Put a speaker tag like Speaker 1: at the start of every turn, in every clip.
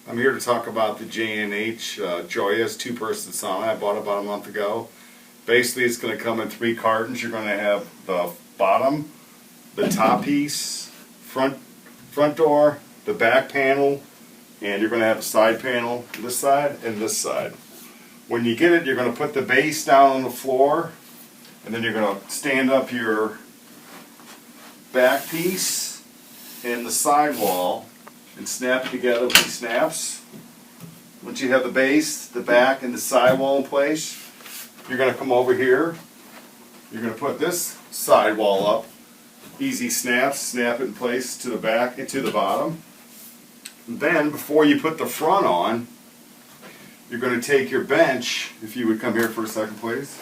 Speaker 1: I'm here to talk about the JNH Joyous two-person sauna. I bought it about a month ago. Basically, it's going to come in 3 cartons. You're going to have the bottom, the top piece, front door, the back panel, and you're going to have a side panel, this side and this side. When you get it, you're going to put the base down on the floor, and then you're going to stand up your back piece and the side wall and snap it together with these snaps. Once you have the base, the back, and the side wall in place, you're going to come over here. You're going to put this side wall up. Easy snaps, snap it in place to the back and to the bottom. And then, before you put the front on, you're going to take your bench, if you would come here for a second, please.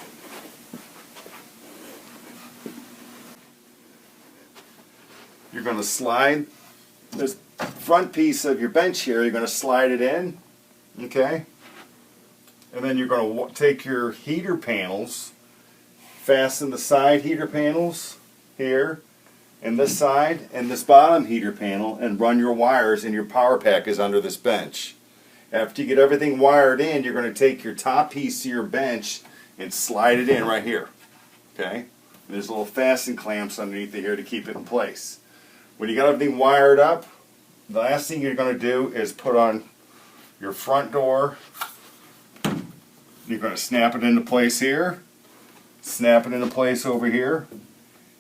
Speaker 1: You're going to slide this front piece of your bench here, you're going to slide it in, okay? And then you're going to take your heater panels, fasten the side heater panels here, and this side, and this bottom heater panel, and run your wires, and your power pack is under this bench. After you get everything wired in, you're going to take your top piece of your bench and slide it in right here, okay? And there's little fasten clamps underneath it here to keep it in place. When you got everything wired up, the last thing you're going to do is put on your front door. You're going to snap it into place here, snap it into place over here.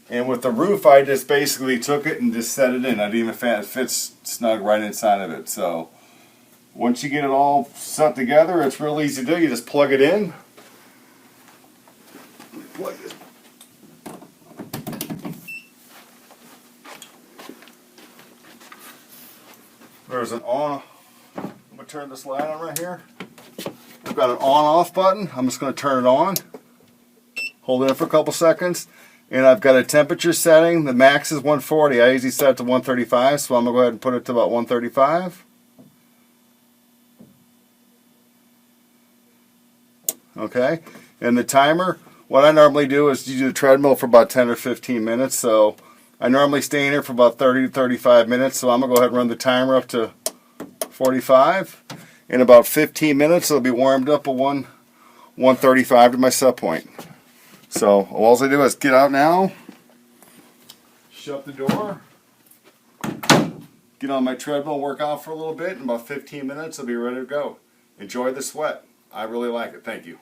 Speaker 1: And with the roof, I just basically took it and just set it in. I didn't even it fits snug right inside of it. So once you get it all set together, it's real easy to do. You just plug it in. Plug this. There's an on. I'm going to turn this light on right here. I've got an on-off button. I'm just going to turn it on. Hold it in for a couple seconds. And I've got a temperature setting. The max is 140. I usually set it to 135, so I'm going to go ahead and put it to about 135. Okay. And the timer, what I normally do is you do the treadmill for about 10 or 15 minutes. So I normally stay in here for about 30 to 35 minutes, so I'm going to go ahead and run the timer up to 45. In about 15 minutes, it'll be warmed up at 135 to my set point. So all I do is get out now, shut the door, get on my treadmill, work out for a little bit. In about 15 minutes, I'll be ready to go. Enjoy the sweat. I really like it. Thank you.